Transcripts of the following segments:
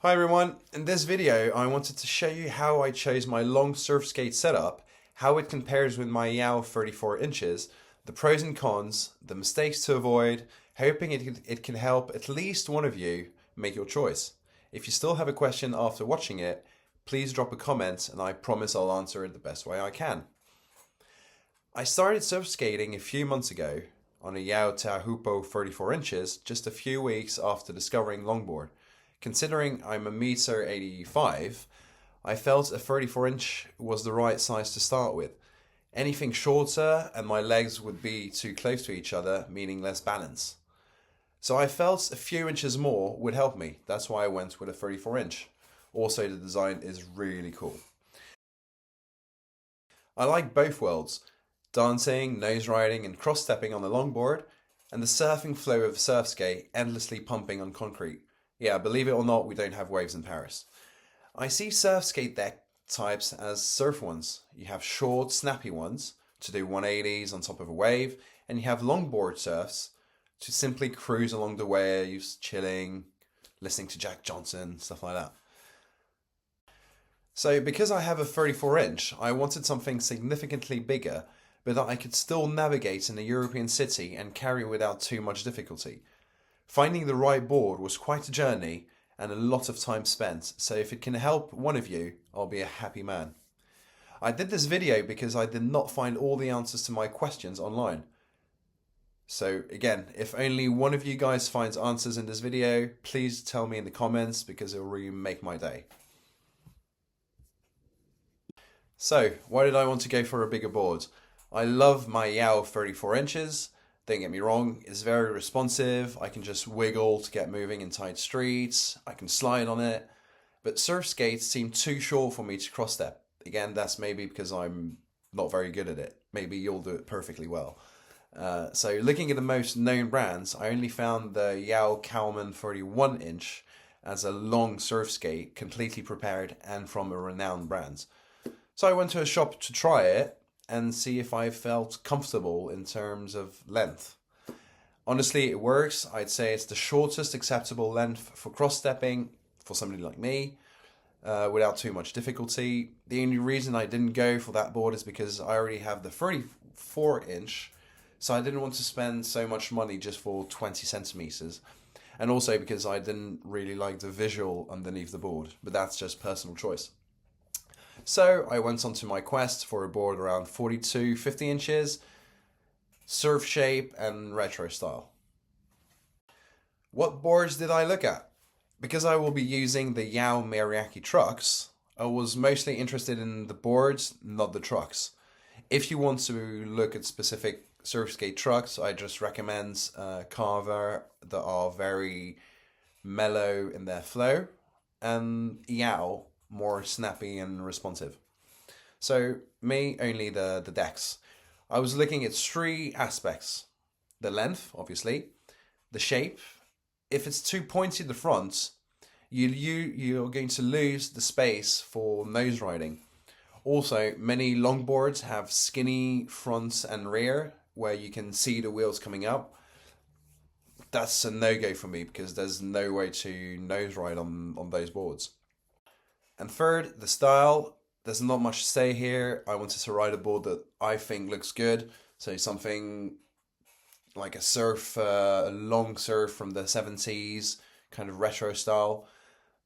Hi everyone, in this video I wanted to show you how I chose my long Surfskate setup, how it compares with my Yow 34 inches, the pros and cons, the mistakes to avoid, hoping it can help at least one of you make your choice. If you still have a question after watching it, please drop a comment and I promise I'll answer it the best way I can. I started surfskating a few months ago on a Yow Teahupoo 34 inches just a few weeks after discovering longboard. Considering I'm 1.85 meters, I felt a 34-inch was the right size to start with. Anything shorter and my legs would be too close to each other, meaning less balance. So I felt a few inches more would help me. That's why I went with a 34-inch. Also, the design is really cool. I like both worlds, dancing, nose riding and cross-stepping on the longboard, and the surfing flow of Surfskate endlessly pumping on concrete. Yeah, believe it or not, we don't have waves in Paris. I see Surfskate deck types as surf ones. You have short, snappy ones to do 180s on top of a wave, and you have longboard surfs to simply cruise along the waves, chilling, listening to Jack Johnson, stuff like that. So because I have a 34-inch, I wanted something significantly bigger, but that I could still navigate in a European city and carry without too much difficulty. Finding the right board was quite a journey and a lot of time spent, so if it can help one of you, I'll be a happy man. I did this video because I did not find all the answers to my questions online. So again, if only one of you guys finds answers in this video, please tell me in the comments because it will really make my day. So, why did I want to go for a bigger board? I love my Yow 34 inches. Don't get me wrong, it's very responsive. I can just wiggle to get moving in tight streets. I can slide on it. But Surfskate seemed too short for me to cross step. Again, that's maybe because I'm not very good at it. Maybe you'll do it perfectly well. So looking at the most known brands, I only found the Yow Cowman 31 inch as a long Surfskate, completely prepared and from a renowned brand. So I went to a shop to try it and see if I felt comfortable in terms of length. Honestly, it works. I'd say it's the shortest acceptable length for cross-stepping for somebody like me, without too much difficulty. The only reason I didn't go for that board is because I already have the 34-inch, so I didn't want to spend so much money just for 20 centimeters. And also because I didn't really like the visual underneath the board, but that's just personal choice. So I went onto my quest for a board around 42-50 inches, surf shape and retro style. What boards did I look at? Because I will be using the Yow Mariaki trucks, I was mostly interested in the boards, not the trucks. If you want to look at specific Surfskate trucks, I just recommend Carver that are very mellow in their flow, and Yow more snappy and responsive. So me, only the decks. I was looking at three aspects. The length, obviously. The shape. If it's too pointy at the front, you're going to lose the space for nose riding. Also, many longboards have skinny fronts and rear where you can see the wheels coming up. That's a no-go for me because there's no way to nose ride on those boards. And third, the style. There's not much to say here. I wanted to ride a board that I think looks good. So something like a long surf from the 70s, kind of retro style.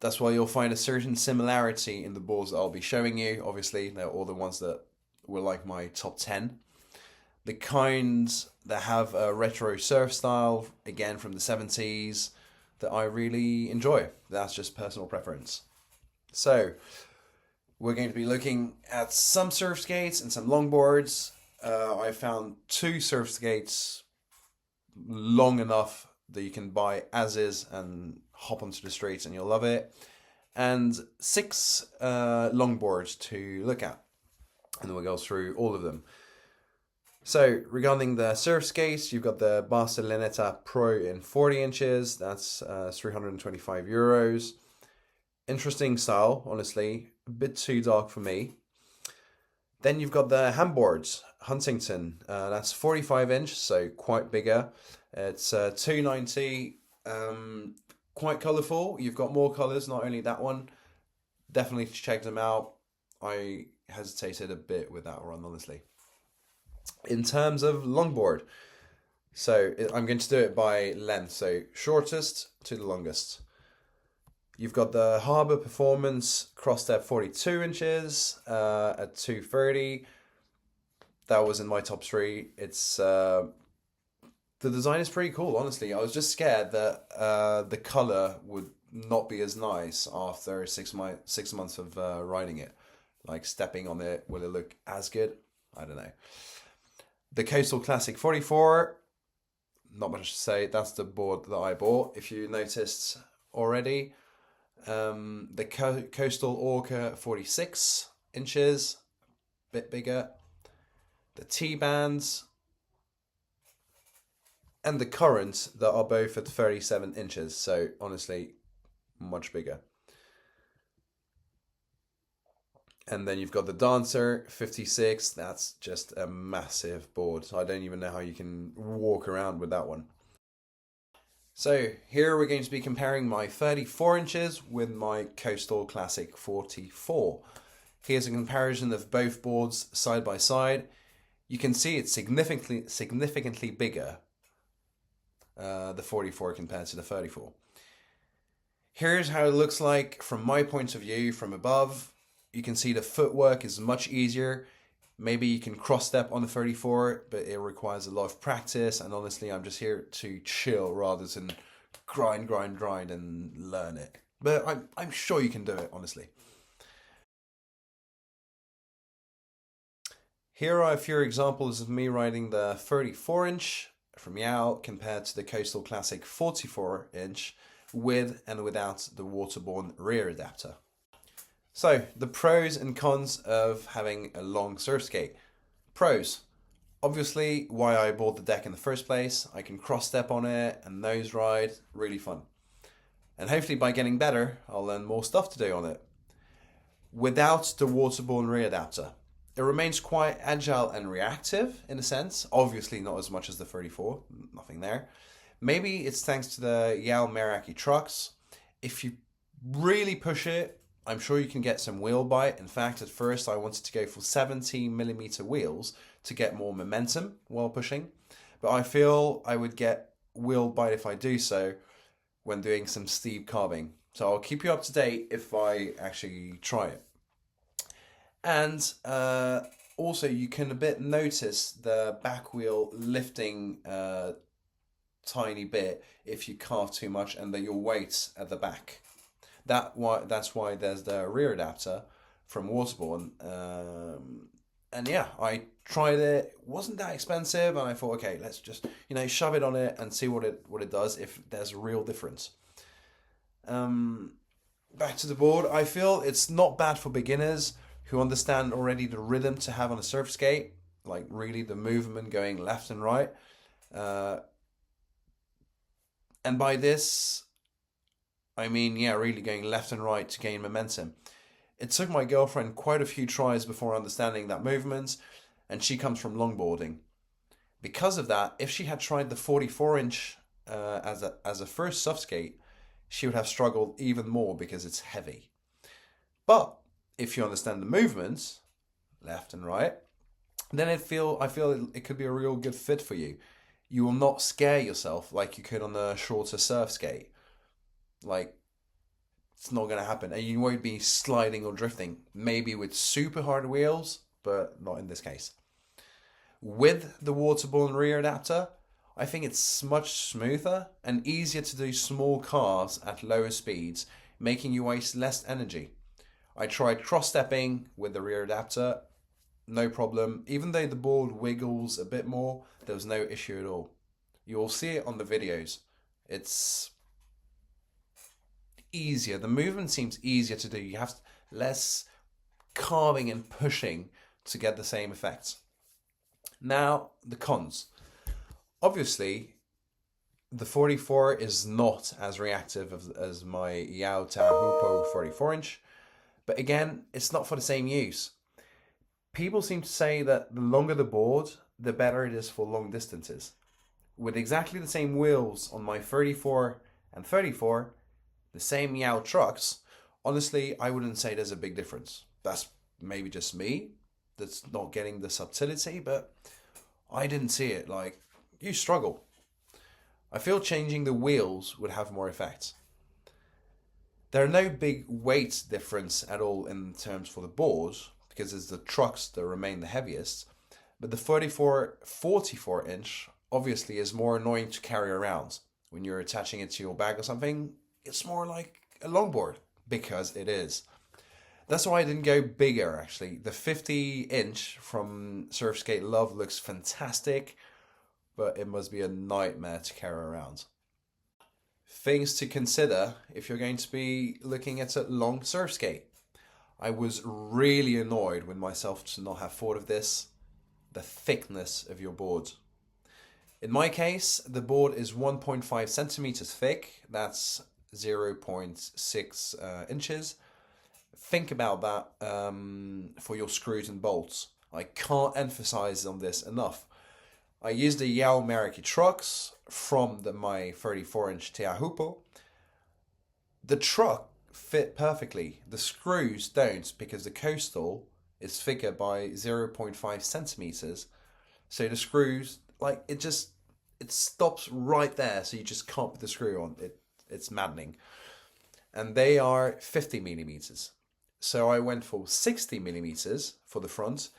That's why you'll find a certain similarity in the boards that I'll be showing you. Obviously, they're all the ones that were like my top 10. The kinds that have a retro surf style, again from the 70s, that I really enjoy. That's just personal preference. So, we're going to be looking at some Surfskates and some longboards. I found two Surfskates long enough that you can buy as is and hop onto the streets and you'll love it. And 6 longboards to look at. And then we'll go through all of them. So, regarding the Surfskates, you've got the Barceloneta Pro in 40 inches. That's €325. Interesting style, honestly, a bit too dark for me. Then you've got the handboards, Huntington, that's 45 inch, so quite bigger. It's 290, quite colourful. You've got more colours, not only that one. Definitely check them out. I hesitated a bit with that one, honestly. In terms of longboard, so I'm going to do it by length, so shortest to the longest. You've got the Harbour Performance cross step 42 inches at 230. That was in my top 3. It's the design is pretty cool, honestly. I was just scared that the color would not be as nice after 6 months of riding it. Like stepping on it, will it look as good? I don't know. The Koastal Classic 44, not much to say. That's the board that I bought, if you noticed already. The Koastal Orca 46 inches, bit bigger. The T-bands and the Current that are both at 37 inches. So honestly, much bigger. And then you've got the Dancer 56. That's just a massive board. I don't even know how you can walk around with that one. So here we're going to be comparing my 34 inches with my Koastal Classic 44. Here's a comparison of both boards side by side. You can see it's significantly bigger, the 44 compared to the 34. Here's how it looks like from my point of view from above. You can see the footwork is much easier. Maybe you can cross step on the 34, but it requires a lot of practice. And honestly, I'm just here to chill rather than grind and learn it. But I'm sure you can do it, honestly. Here are a few examples of me riding the 34 inch from Yow compared to the Koastal Classic 44 inch with and without the Waterborne rear adapter. So, the pros and cons of having a long Surfskate. Pros. Obviously, why I bought the deck in the first place. I can cross step on it and nose ride. Really fun. And hopefully by getting better, I'll learn more stuff to do on it. Without the Waterborne rear adapter, it remains quite agile and reactive in a sense. Obviously not as much as the 34. Nothing there. Maybe it's thanks to the Yow Meraki trucks. If you really push it, I'm sure you can get some wheel bite. In fact, at first I wanted to go for 70mm wheels to get more momentum while pushing. But I feel I would get wheel bite if I do so when doing some steep carving. So I'll keep you up to date if I actually try it. And also you can a bit notice the back wheel lifting tiny bit if you carve too much and that your weight's at the back. That's why there's the rear adapter from Waterborne. And yeah, I tried it. It wasn't that expensive, and I thought, okay, let's just shove it on it and see what it does if there's a real difference. Back to the board. I feel it's not bad for beginners who understand already the rhythm to have on a Surfskate, like really the movement going left and right. And by this, I mean, yeah, really going left and right to gain momentum. It took my girlfriend quite a few tries before understanding that movement, and she comes from longboarding. Because of that, if she had tried the 44 inch as a first Surfskate, she would have struggled even more because it's heavy. But if you understand the movements, left and right, then I feel it could be a real good fit for you. You will not scare yourself like you could on the shorter Surfskate. Like, it's not going to happen. And you won't be sliding or drifting. Maybe with super hard wheels, but not in this case. With the Waterborne rear adapter, I think it's much smoother and easier to do small carves at lower speeds, making you waste less energy. I tried cross-stepping with the rear adapter, no problem. Even though the board wiggles a bit more, there was no issue at all. You will see it on the videos. It's easier. The movement seems easier to do. You have less carving and pushing to get the same effects. Now, the cons. Obviously, the 44 is not as reactive as my Yow Teahupoo 44 inch. But again, it's not for the same use. People seem to say that the longer the board, the better it is for long distances. With exactly the same wheels on my 34 and 34, The same Yow trucks, honestly, I wouldn't say there's a big difference. That's maybe just me that's not getting the subtlety, but I didn't see it. Like, you struggle. I feel changing the wheels would have more effect. There are no big weight difference at all in terms for the boards, because it's the trucks that remain the heaviest, but the 44 inch obviously is more annoying to carry around. When you're attaching it to your bag or something, it's more like a longboard, because it is. That's why I didn't go bigger, actually. The 50 inch from Surfskate Love looks fantastic, but it must be a nightmare to carry around. Things to consider if you're going to be looking at a long surf skate. I was really annoyed with myself to not have thought of this. The thickness of your board. In my case, the board is 1.5 centimeters thick. That's 0.6 inches. Think about that for your screws and bolts. I can't emphasize on this enough. I used the Yow trucks from my 34-inch Teahupoo. The truck fit perfectly. The screws don't, because the Koastal is thicker by 0.5 centimeters. So the screws, like, it stops right there, so you just can't put the screw on. It's maddening. And they are 50 millimeters. So I went for 60 millimeters for the front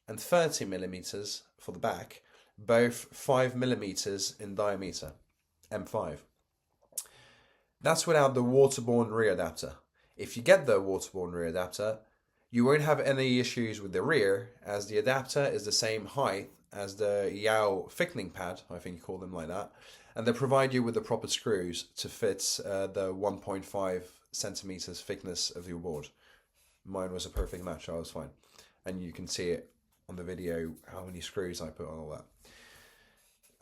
and 30 millimeters for the back, both 5 millimeters in diameter, M5. That's without the Waterborne rear adapter. If you get the Waterborne rear adapter, you won't have any issues with the rear, as the adapter is the same height as the Yow thickening pad, I think you call them like that, and they provide you with the proper screws to fit the 1.5 centimeters thickness of your board. Mine was a perfect match, I was fine. And you can see it on the video, how many screws I put on all that.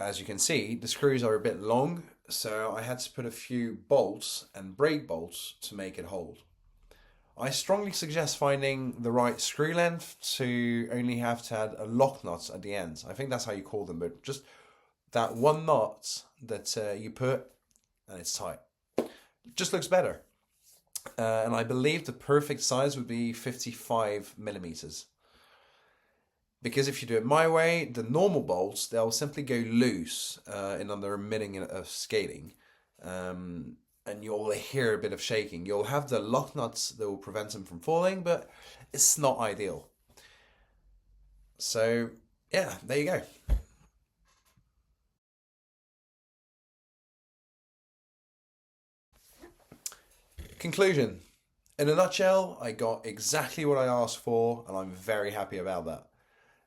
As you can see, the screws are a bit long, so I had to put a few bolts and brake bolts to make it hold. I strongly suggest finding the right screw length to only have to add a lock nut at the end. I think that's how you call them, but just that one knot that you put and it's tight. It just looks better. And I believe the perfect size would be 55 millimeters. Because if you do it my way, the normal bolts, they'll simply go loose in under a minute of skating. And you'll hear a bit of shaking. You'll have the lock nuts that will prevent them from falling, but it's not ideal. So, yeah, there you go. Conclusion. In a nutshell, I got exactly what I asked for, and I'm very happy about that.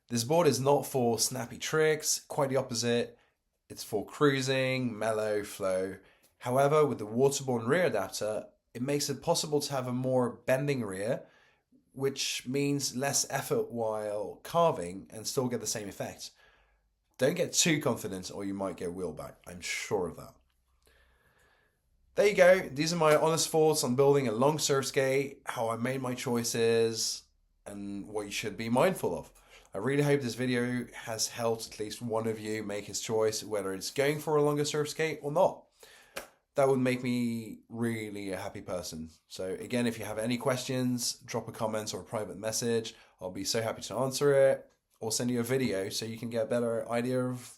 This board is not for snappy tricks, quite the opposite. It's for cruising, mellow, flow. However, with the Waterborne rear adapter, it makes it possible to have a more bending rear, which means less effort while carving and still get the same effect. Don't get too confident or you might get wheel back. I'm sure of that. There you go. These are my honest thoughts on building a long surf skate, how I made my choices, and what you should be mindful of. I really hope this video has helped at least one of you make his choice, whether it's going for a longer surf skate or not. That would make me really a happy person. So again, if you have any questions, drop a comment or a private message. I'll be so happy to answer it, or send you a video so you can get a better idea of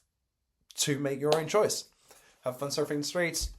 to make your own choice. Have fun surfing the streets.